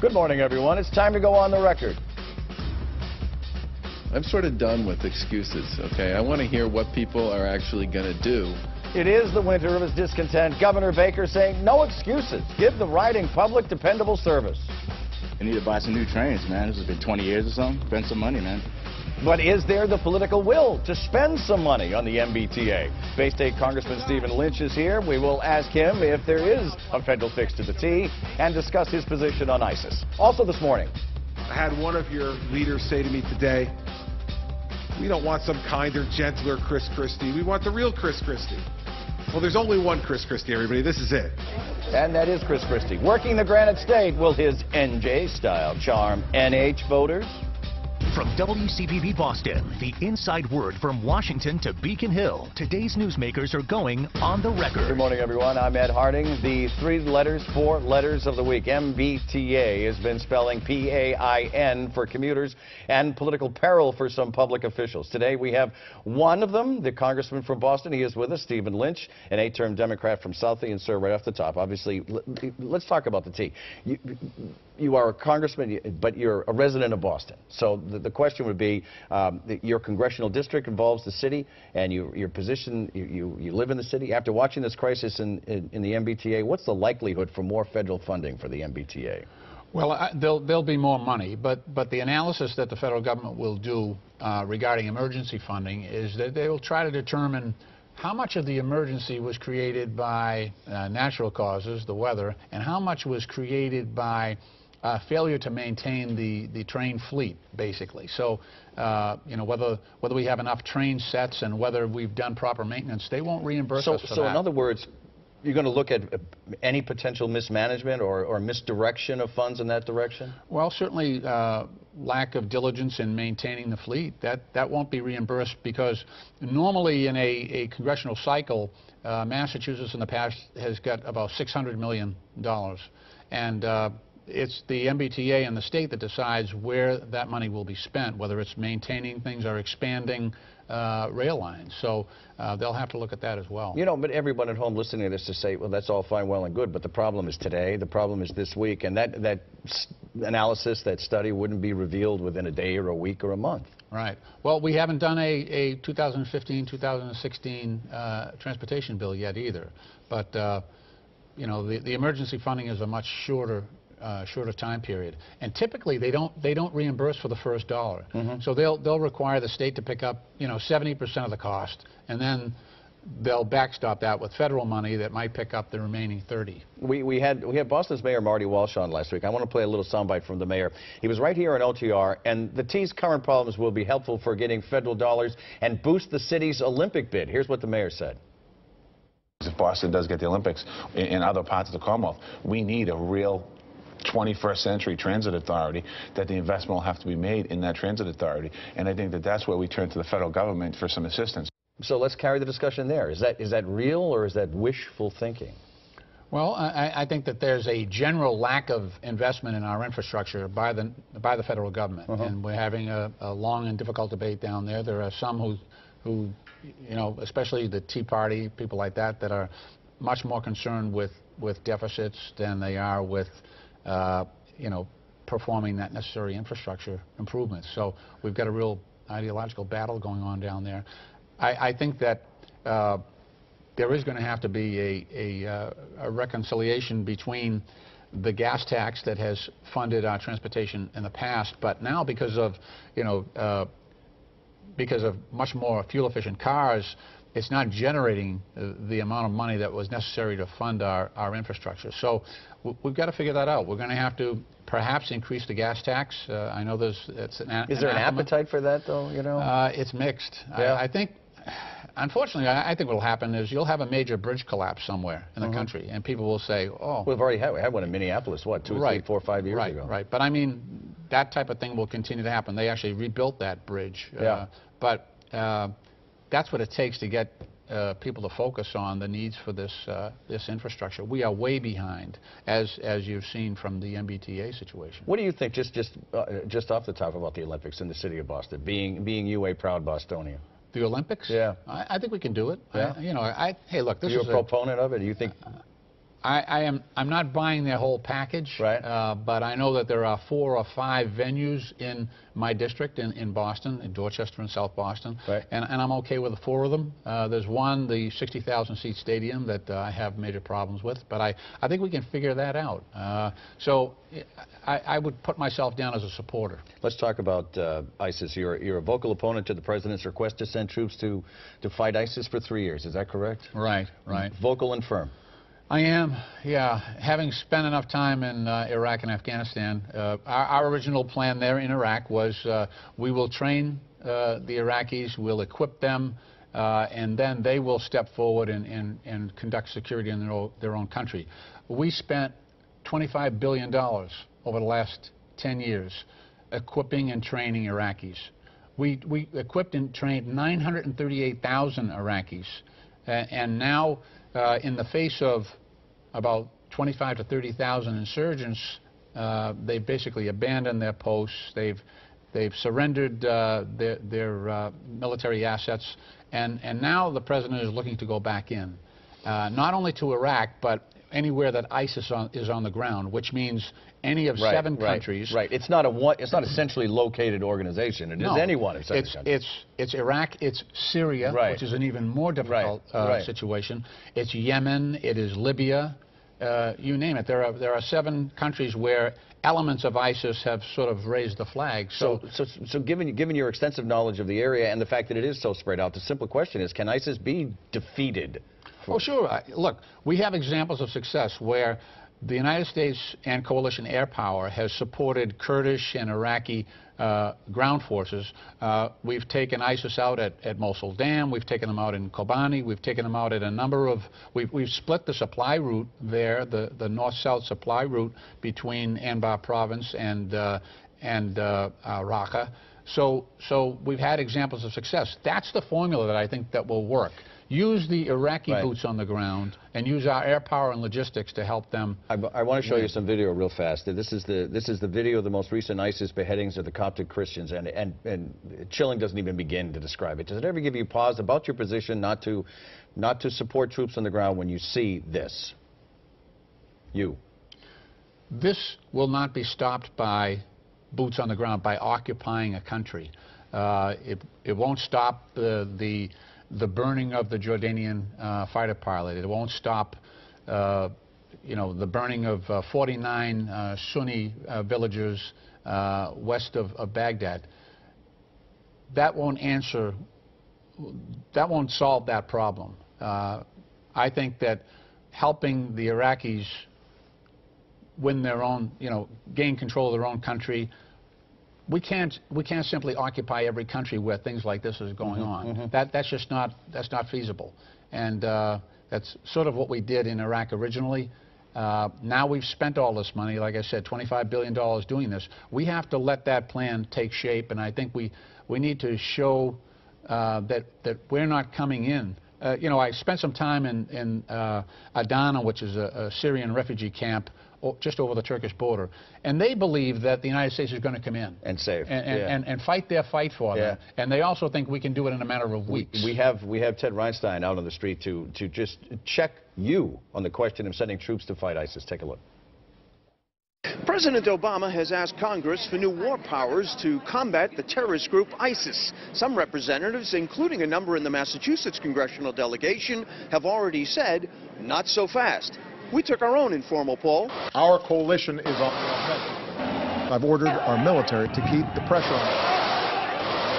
Good morning, everyone. It's time to go on the record. I'm sort of done with excuses, okay? I want to hear what people are actually going to do. It is the winter of his discontent. Governor Baker saying no excuses. Give the riding public dependable service. I need to buy some new trains, man. This has been 20 years or something. Spend some money, man. But is there the political will to spend some money on the MBTA? Bay State Congressman Stephen Lynch is here. We will ask him if there is a federal fix to the T and discuss his position on ISIS. Also this morning, I had one of your leaders say to me today, we don't want some kinder, gentler Chris Christie. We want the real Chris Christie. Well, there's only one Chris Christie, everybody. This is it. And that is Chris Christie. Working the Granite State, will his NJ-style charm NH voters? From WCPV Boston, the inside word from Washington to Beacon Hill. Today's newsmakers are going on the record. Good morning, everyone. I'm Ed Harding. The four letters of the week. MBTA has been spelling PAIN for commuters and political peril for some public officials. Today we have one of them, the congressman from Boston. He is with us, Stephen Lynch, an 8-term Democrat from Southie. And sir, right off the top, obviously, let's talk about the T. You are a congressman, but you're a resident of Boston. So the question would be, your congressional district involves the city, and your position, you live in the city. After watching this crisis in the MBTA, what's the likelihood for more federal funding for the MBTA? Well, there'll be more money, but the analysis that the federal government will do regarding emergency funding is that they will try to determine how much of the emergency was created by natural causes, the weather, and how much was created by failure to maintain the train fleet, basically. So, you know, whether we have enough train sets and whether we've done proper maintenance, they won't reimburse us for that. So in other words, you're going to look at any potential mismanagement or misdirection of funds in that direction? Well, certainly lack of diligence in maintaining the fleet. That won't be reimbursed because normally in a congressional cycle, Massachusetts in the past has got about $600 million. And it's the MBTA and the state that decides where that money will be spent, whether it's maintaining things or expanding rail lines. So they'll have to look at that as well. You know, but everyone at home listening to this to say, well, that's all fine, well, and good, but the problem is today, the problem is this week, and that analysis, that study wouldn't be revealed within a day or a week or a month. Right. Well, we haven't done a 2015-2016 transportation bill yet either. But, you know, the emergency funding is a much shorter time period, and typically they don't reimburse for the first dollar. So they'll require the state to pick up 70% of the cost, and then they'll backstop that with federal money that might pick up the remaining 30. We had Boston's Mayor Marty Walsh on last week. I want to play a little soundbite from the mayor. He was right here on OTR, and the T's current problems will be helpful for getting federal dollars and boost the city's Olympic bid. Here's what the mayor said. If Boston does get the Olympics in other parts of the Commonwealth, we need a real 21st century transit authority, that the investment will have to be made in that transit authority. And I think that that's where we turn to the federal government for some assistance. So let's carry the discussion there. Is that real or is that wishful thinking? Well, I think that there's a general lack of investment in our infrastructure by the federal government. And we're having a long and difficult debate down there. There are some who, you know, especially the Tea Party, people like that, that are much more concerned with deficits than they are with you know, performing that necessary infrastructure improvements. So we've got a real ideological battle going on down there. I think that there is going to have to be a reconciliation between the gas tax that has funded our transportation in the past, but now because of, you know, because of much more fuel-efficient cars, it's not generating the amount of money that was necessary to fund our infrastructure. So we've got to figure that out. We're going to have to perhaps increase the gas tax. I know is there an appetite for that, though? You know, it's mixed. Yeah. I think, unfortunately, I think what will happen is you'll have a major bridge collapse somewhere in the country, and people will say, "Oh, we've already had one in Minneapolis. What, 2, 3, 4, 5 years ago?" Right. But I mean, that type of thing will continue to happen. They actually rebuilt that bridge. But that's what it takes to get people to focus on the needs for this infrastructure. We are way behind, as you've seen from the MBTA situation. What do you think, just off the top, about the Olympics in the city of Boston, being you a proud Bostonian? The Olympics? Yeah. I think we can do it. Yeah. Hey, look, this is a proponent of it? Do you think? I'm not buying their whole package, right. But I know that there are 4 or 5 venues in my district in Boston, in Dorchester and South Boston, right. and I'm okay with the 4 of them. There's one, the 60,000-seat stadium, that I have major problems with, but I think we can figure that out. So I would put myself down as a supporter. Let's talk about ISIS. You're a vocal opponent to the president's request to send troops to fight ISIS for 3 years. Is that correct? Right, right. Vocal and firm. I am, yeah. Having spent enough time in Iraq and Afghanistan, our original plan there in Iraq was we will train the Iraqis, we'll equip them, and then they will step forward and conduct security in their own country. We spent $25 billion over the last 10 years equipping and training Iraqis. We equipped and trained 938,000 Iraqis, and now in the face of about 25 to 30,000 insurgents, they've basically abandoned their posts. They've surrendered their military assets, and now the president is looking to go back in, not only to Iraq, but anywhere that ISIS is on the ground, which means any of 7 countries. Right. It's not a centrally located organization. It is any one of 7 countries. It's Iraq. It's Syria, which is an even more difficult situation. It's Yemen. It is Libya. You name it. There are 7 countries where elements of ISIS have sort of raised the flag. So given your extensive knowledge of the area and the fact that it is so spread out, the simple question is, can ISIS be defeated? Oh, sure. Look, we have examples of success where the United States and coalition air power has supported Kurdish and Iraqi ground forces. We've taken ISIS out at Mosul Dam. We've taken them out in Kobani. We've taken them out at a number of... We've split the supply route there, the north-south supply route between Anbar province and Raqqa. So we've had examples of success. That's the formula that I think that will work. Use the Iraqi boots on the ground and use our air power and logistics to help them. I want to show you some video real fast. This is the video of the most recent ISIS beheadings of the Coptic Christians, and chilling doesn't even begin to describe it. Does it ever give you pause about your position not to support troops on the ground when you see this? This will not be stopped by boots on the ground, by occupying a country. It won't stop the burning of the Jordanian fighter pilot. It won't stop, the burning of 49 Sunni villagers west of Baghdad. That won't solve that problem. I think that helping the Iraqis win their own, gain control of their own country. We can't simply occupy every country where things like this is going on. That's just not feasible, and that's sort of what we did in Iraq originally. Now we've spent all this money, like I said, $25 billion doing this. We have to let that plan take shape, and I think we need to show that we're not coming in. I spent some time in Adana, which is a Syrian refugee camp just over the Turkish border, and they believe that the United States is going to come in and save and fight their fight for them, and they also think we can do it in a matter of weeks. We have Ted Reinstein out on the street to just check you on the question of sending troops to fight ISIS. Take a look. President Obama has asked Congress for new war powers to combat the terrorist group ISIS. Some representatives, including a number in the Massachusetts congressional delegation, have already said, not so fast. We took our own informal poll. Our coalition is on the offensive. I've ordered our military to keep the pressure on.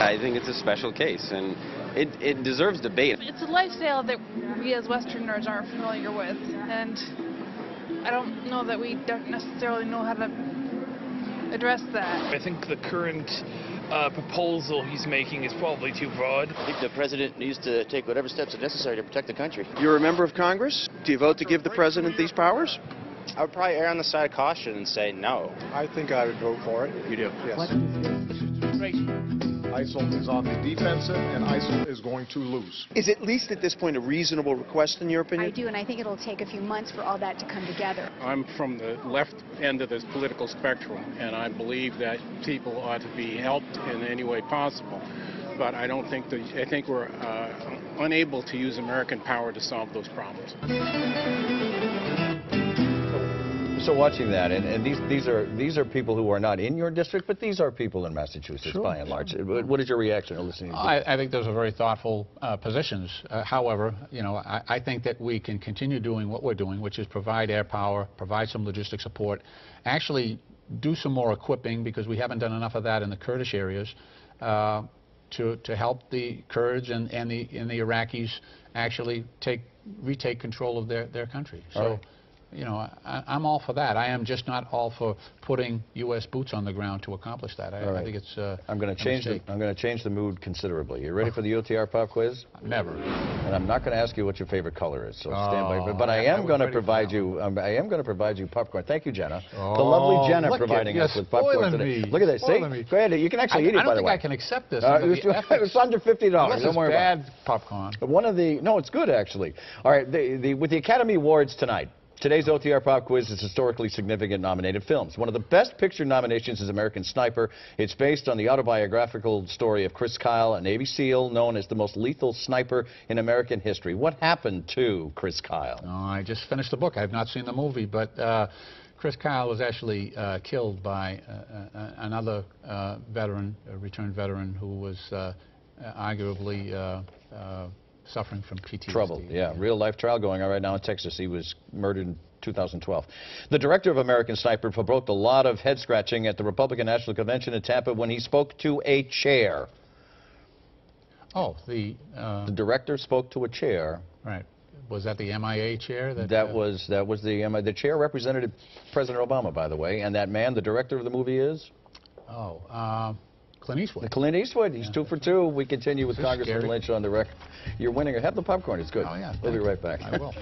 I think it's a special case, and it deserves debate. It's a lifestyle that we as Westerners aren't familiar with, and I don't know that we don't necessarily know how to address that. I think the current proposal he's making is probably too broad. I think the president needs to take whatever steps are necessary to protect the country. You're a member of Congress? Do you vote to give the president these powers? I would probably err on the side of caution and say no. I think I would vote for it. You do? Yes. ISIL is on the defensive, and ISIL is going to lose. Is at least at this point a reasonable request in your opinion? I do, and I think it'll take a few months for all that to come together. I'm from the left end of this political spectrum, and I believe that people ought to be helped in any way possible. But I don't think that, I think we're unable to use American power to solve those problems. So watching that, and these are people who are not in your district, but these are people in Massachusetts by and large. What is your reaction to listening to I think those are very thoughtful positions. However, you know, I think that we can continue doing what we're doing, which is provide air power, provide some logistic support, actually do some more equipping, because we haven't done enough of that in the Kurdish areas, to help the Kurds and the Iraqis actually retake control of their country. So, you know, I'm all for that. I am just not all for putting U.S. boots on the ground to accomplish that. I think it's I'm going to change the mood considerably. You ready for the OTR pop quiz? Never. And I'm not going to ask you what your favorite color is. So stand by. But I am going to provide you. I am going to provide you popcorn. Thank you, Jenna. The lovely Jenna providing us with popcorn today. Look at this. See, go ahead. You can actually eat it. By the way, I don't think I can accept this. It was under $50. Don't worry about it. Bad popcorn. No, it's good actually. All right, with the Academy Awards tonight. Today's OTR Pop Quiz is historically significant nominated films. One of the best picture nominations is American Sniper. It's based on the autobiographical story of Chris Kyle, a Navy SEAL known as the most lethal sniper in American history. What happened to Chris Kyle? Oh, I just finished the book. I have not seen the movie, but Chris Kyle was actually killed by another veteran, a returned veteran, who was arguably suffering from PTSD. Trouble, yeah. Real-life trial going on right now in Texas. He was murdered in 2012. The director of American Sniper provoked a lot of head-scratching at the Republican National Convention in Tampa when he spoke to a chair. Oh, the director spoke to a chair. Right. Was that the MIA chair? That was the chair represented President Obama, by the way, and that man, the director of the movie, is? Clint Eastwood. Clint Eastwood. He's 2 for 2. We continue with Congressman scary? Lynch on the record. You're winning. Have the popcorn. It's good. Oh, yeah. We'll be right back. I will.